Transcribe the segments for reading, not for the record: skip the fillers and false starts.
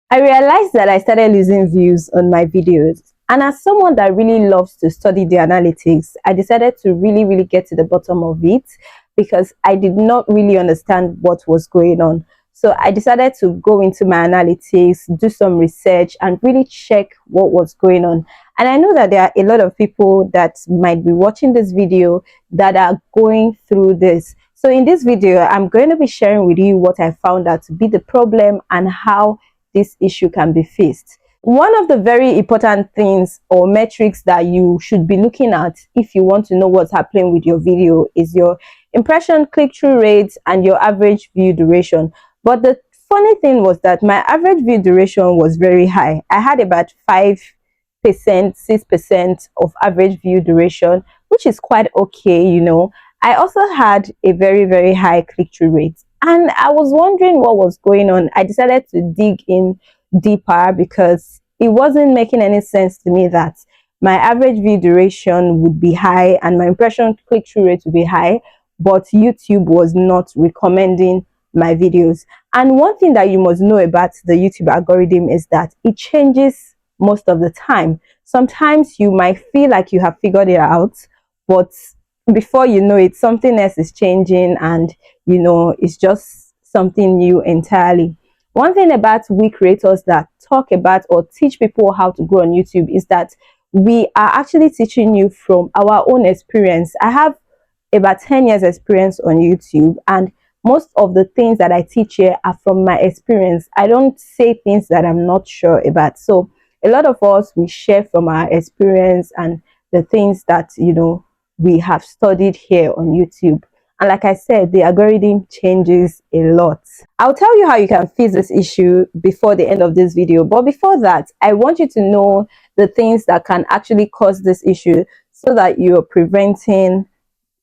I realized that I started losing views on my videos. And as someone that really loves to study the analytics, I decided to really get to the bottom of it because I did not really understand what was going on. So I decided to go into my analytics, do some research, and really check what was going on. And I know that there are a lot of people that might be watching this video that are going through this. So in this video, I'm going to be sharing with you what I found out to be the problem and how this issue can be fixed. One of the very important things or metrics that you should be looking at if you want to know what's happening with your video is your impression click-through rates and your average view duration. But the funny thing was that my average view duration was very high. I had about 5%, 6% of average view duration, which is quite okay. I also had a very high click-through rate. And I was wondering what was going on. I decided to dig in deeper because it wasn't making any sense to me that my average view duration would be high and my impression click-through rate would be high, but YouTube was not recommending my videos. And one thing that you must know about the YouTube algorithm is that it changes most of the time. Sometimes you might feel like you have figured it out, but before you know it, something else is changing and it's just something new entirely. One thing about we creators that talk about or teach people how to grow on YouTube is that we are actually teaching you from our own experience. I have about 10 years experience on YouTube, and most of the things that I teach here are from my experience. I don't say things that I'm not sure about. So a lot of us, we share from our experience and the things that we have studied here on YouTube. And like I said, the algorithm changes a lot. I'll tell you how you can fix this issue before the end of this video. But before that, I want you to know the things that can actually cause this issue so that you're preventing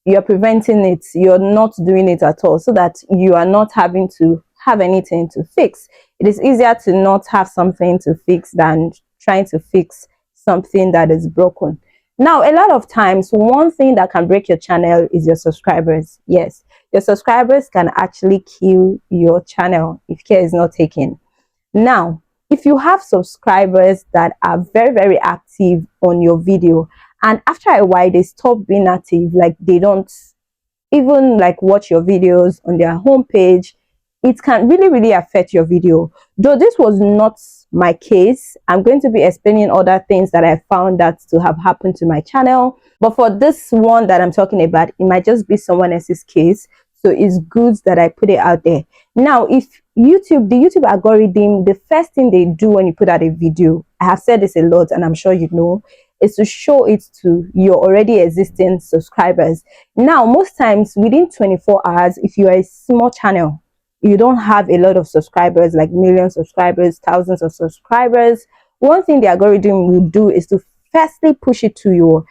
it. You're not doing it at all, so that you are not having to have anything to fix. It is easier to not have something to fix than trying to fix something that is broken. Now, a lot of times, one thing that can break your channel is your subscribers. Yes, your subscribers can actually kill your channel if care is not taken. Now, if you have subscribers that are very active on your video, and after a while they stop being active, like they don't even like watch your videos on their homepage, it can really affect your video. Though this was not my case, I'm going to be explaining other things that I found that to have happened to my channel. But for this one that I'm talking about, it might just be someone else's case. So it's good that I put it out there. Now, if the YouTube algorithm, the first thing they do when you put out a video, I have said this a lot and I'm sure you know, is to show it to your already existing subscribers. Now, most times within 24 hours, if you are a small channel, you don't have a lot of subscribers, like millions of subscribers, thousands of subscribers, one thing the algorithm will do is to firstly push it to your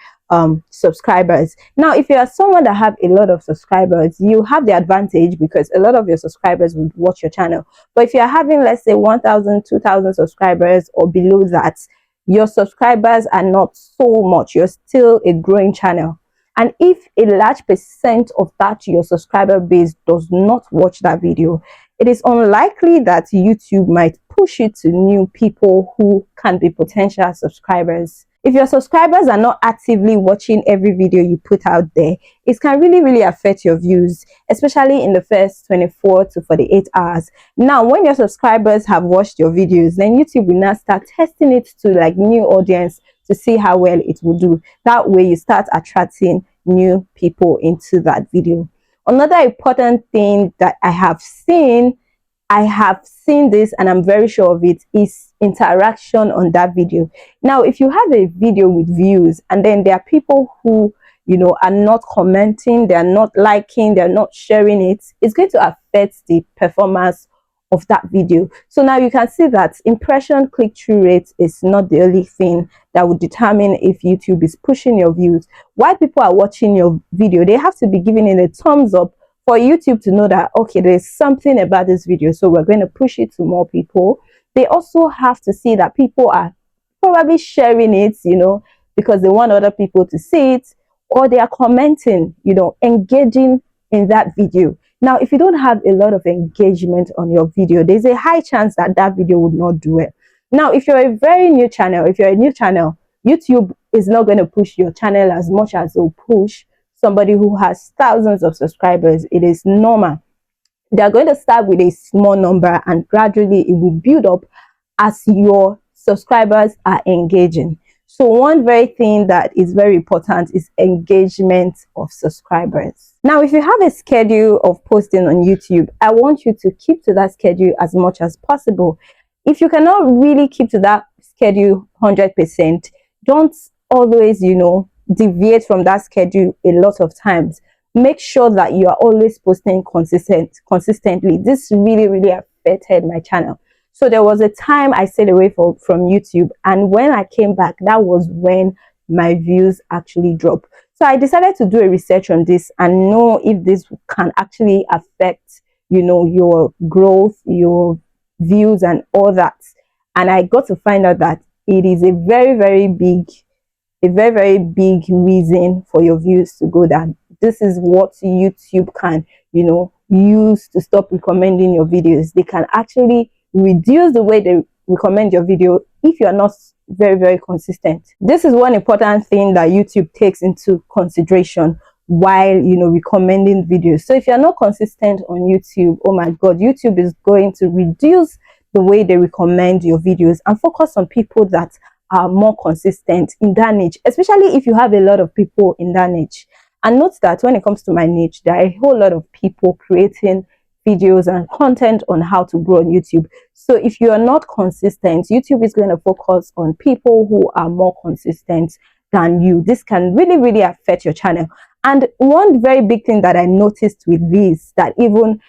subscribers. Now, if you are someone that have a lot of subscribers, you have the advantage because a lot of your subscribers will watch your channel. But if you're having, let's say, 1,000, 2,000 subscribers or below that, your subscribers are not so much. You're still a growing channel. And if a large percent of that your subscriber base does not watch that video, it is unlikely that YouTube might push it to new people who can be potential subscribers. If your subscribers are not actively watching every video you put out there, it can really affect your views, especially in the first 24 to 48 hours. Now, when your subscribers have watched your videos, then YouTube will now start testing it to like new audience to see how well it will do. That way you start attracting new people into that video. Another important thing that I have seen this and I'm very sure of it, is interaction on that video. Now, if you have a video with views and then there are people who are not commenting, they're not liking, they're not sharing it, it's going to affect the performance of that video. So now you can see that impression click-through rate is not the only thing that would determine if YouTube is pushing your views. While people are watching your video, they have to be giving it a thumbs up for YouTube to know that, okay, there's something about this video, so we're going to push it to more people. They also have to see that people are probably sharing it, because they want other people to see it, or they are commenting, engaging in that video. Now, if you don't have a lot of engagement on your video, there's a high chance that that video would not do it. Now, if you're a very new channel, if you're a new channel, YouTube is not going to push your channel as much as they'll push somebody who has thousands of subscribers. It is normal. They're going to start with a small number and gradually it will build up as your subscribers are engaging. So one very thing that is very important is engagement of subscribers. Now, if you have a schedule of posting on YouTube, I want you to keep to that schedule as much as possible. If you cannot really keep to that schedule 100%, don't always, deviate from that schedule a lot of times. Make sure that you are always posting consistently. This really affected my channel. So there was a time I stayed away from YouTube, and when I came back, that was when my views actually dropped. So I decided to do a research on this and know if this can actually affect, your growth, your views and all that. And I got to find out that it is a very big reason for your views to go down. This is what YouTube can, use to stop recommending your videos. They can actually reduce the way they recommend your video if you are not very consistent. This is one important thing that YouTube takes into consideration while recommending videos. So if you're not consistent on YouTube, oh my god, YouTube is going to reduce the way they recommend your videos and focus on people that are more consistent in that niche, especially if you have a lot of people in that niche. And note that when it comes to my niche, there are a whole lot of people creating videos and content on how to grow on YouTube. So if you are not consistent, YouTube is going to focus on people who are more consistent than you. This can really affect your channel. And one very big thing that I noticed with this, that even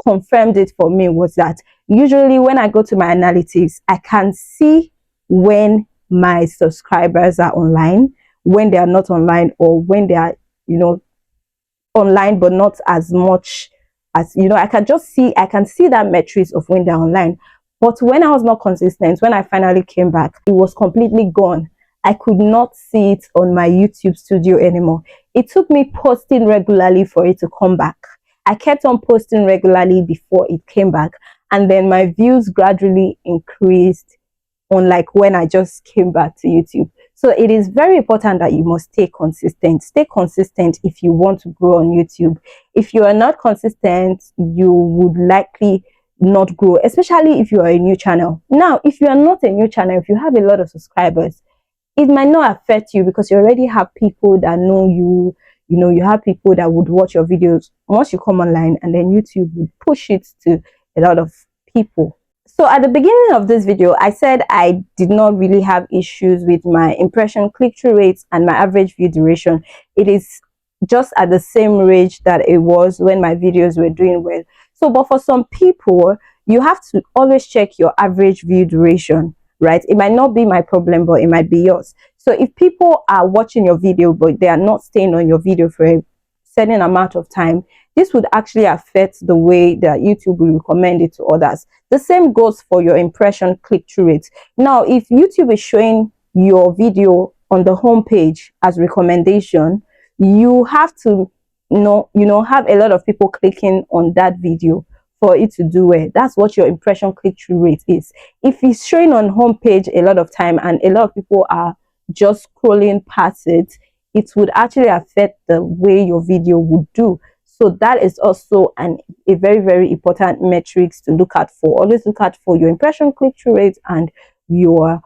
confirmed it for me, was that usually when I go to my analytics, I can see when my subscribers are online, when they are not online, or when they are online but not as much as I can see that metrics of when they're online. But when I was not consistent, when I finally came back, it was completely gone. I could not see it on my YouTube studio anymore. It took me posting regularly for it to come back. I kept on posting regularly before it came back, and then my views gradually increased, unlike when I just came back to YouTube. So it is very important that you must stay consistent. Stay consistent if you want to grow on YouTube. If you are not consistent, you would likely not grow, especially if you are a new channel. Now, if you are not a new channel, if you have a lot of subscribers, it might not affect you because you already have people that know you. You have people that would watch your videos once you come online, and then YouTube will push it to a lot of people. So at the beginning of this video, I said I did not really have issues with my impression click-through rates and my average view duration. It is just at the same range that it was when my videos were doing well. So, but for some people, you have to always check your average view duration, right? It might not be my problem, but it might be yours. So if people are watching your video, but they are not staying on your video for a certain amount of time, this would actually affect the way that YouTube will recommend it to others. The same goes for your impression click-through rate. Now, if YouTube is showing your video on the home page as recommendation, you have to have a lot of people clicking on that video for it to do well. That's what your impression click-through rate is. If it's showing on home page a lot of time and a lot of people are just scrolling past it, it would actually affect the way your video would do. So that is also a very important metrics to look at for. Always look at for your impression click-through rate and your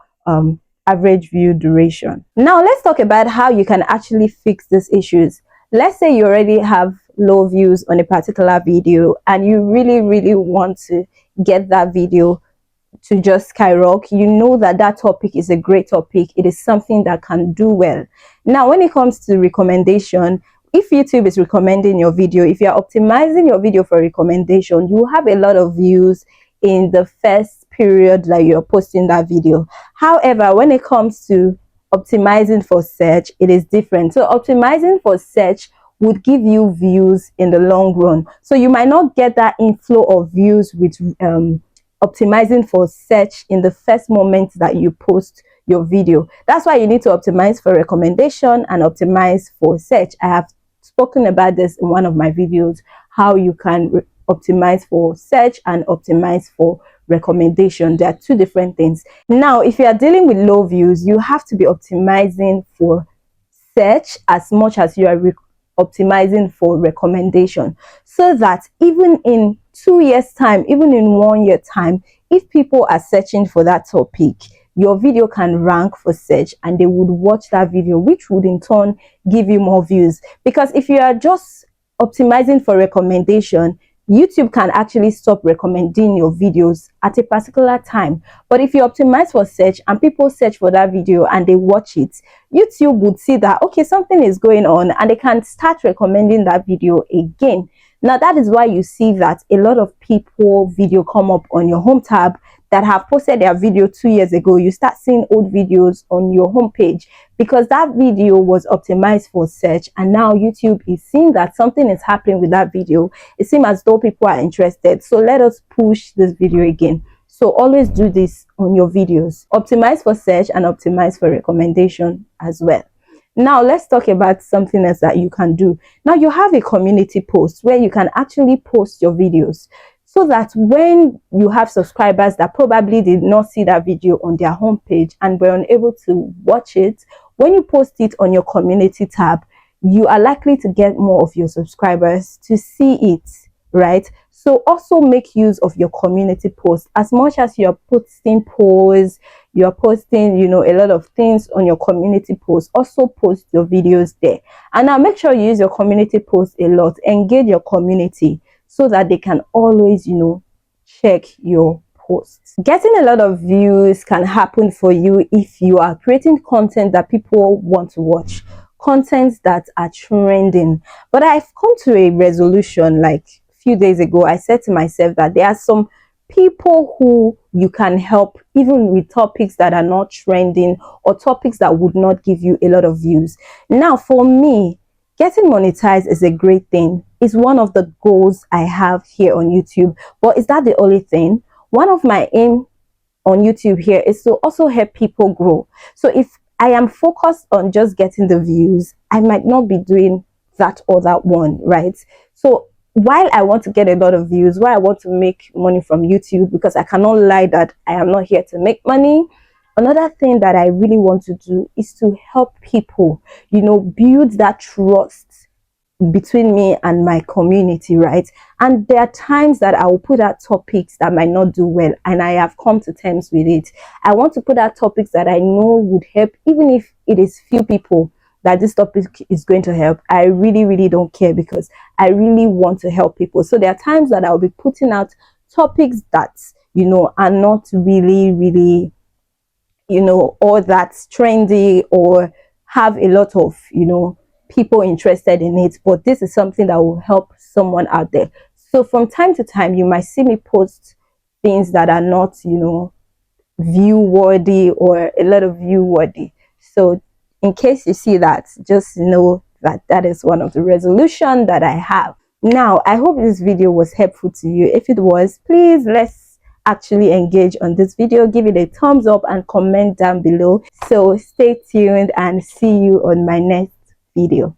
average view duration. Now let's talk about how you can actually fix these issues. Let's say you already have low views on a particular video and you really want to get that video to just skyrocket. You know that topic is a great topic. It is something that can do well. Now when it comes to recommendation, if YouTube is recommending your video, if you're optimizing your video for recommendation, you have a lot of views in the first period that you're posting that video. However, when it comes to optimizing for search, it is different. So optimizing for search would give you views in the long run. So you might not get that inflow of views with optimizing for search in the first moment that you post your video. That's why you need to optimize for recommendation and optimize for search. I have spoken about this in one of my videos, how you can optimize for search and optimize for recommendation. They are two different things. Now, if you are dealing with low views, you have to be optimizing for search as much as you are optimizing for recommendation, so that even in 2 years time, even in 1 year time, if people are searching for that topic, your video can rank for search and they would watch that video, which would in turn give you more views. Because if you are just optimizing for recommendation, YouTube can actually stop recommending your videos at a particular time. But if you optimize for search and people search for that video and they watch it, YouTube would see that, okay, something is going on, and they can start recommending that video again. Now, that is why you see that a lot of people video come up on your home tab that have posted their video 2 years ago. You start seeing old videos on your homepage because that video was optimized for search, and now YouTube is seeing that something is happening with that video. It seems as though people are interested, so let us push this video again. So always do this on your videos. Optimize for search and optimize for recommendation as well. Now let's talk about something else that you can do. Now you have a community post where you can actually post your videos, so that when you have subscribers that probably did not see that video on their homepage and were unable to watch it, when you post it on your community tab, you are likely to get more of your subscribers to see it, right? So also make use of your community post. As much as you're posting posts, you're posting, a lot of things on your community post, also post your videos there. And now make sure you use your community post a lot. Engage your community so that they can always, check your posts. Getting a lot of views can happen for you if you are creating content that people want to watch, content that are trending. But I've come to a resolution like few days ago. I said to myself that there are some people who you can help even with topics that are not trending or topics that would not give you a lot of views. Now, for me, getting monetized is a great thing. It's one of the goals I have here on YouTube. But is that the only thing? One of my aim on YouTube here is to also help people grow. So if I am focused on just getting the views, I might not be doing that or that one, right? So while I want to get a lot of views, while I want to make money from YouTube, because I cannot lie that I am not here to make money, another thing that I really want to do is to help people, build that trust between me and my community, right? And there are times that I will put out topics that might not do well, and I have come to terms with it. I want to put out topics that I know would help, even if it is few people that this topic is going to help. I really, really don't care, because I really want to help people. So there are times that I'll be putting out topics that, are not really, really, or that's trendy or have a lot of, people interested in it, but this is something that will help someone out there. So from time to time, you might see me post things that are not, view worthy or a lot of view worthy. So in case you see that, just know that that is one of the resolutions that I have. Now, I hope this video was helpful to you. If it was, please let's actually engage on this video. Give it a thumbs up and comment down below. So stay tuned and see you on my next video.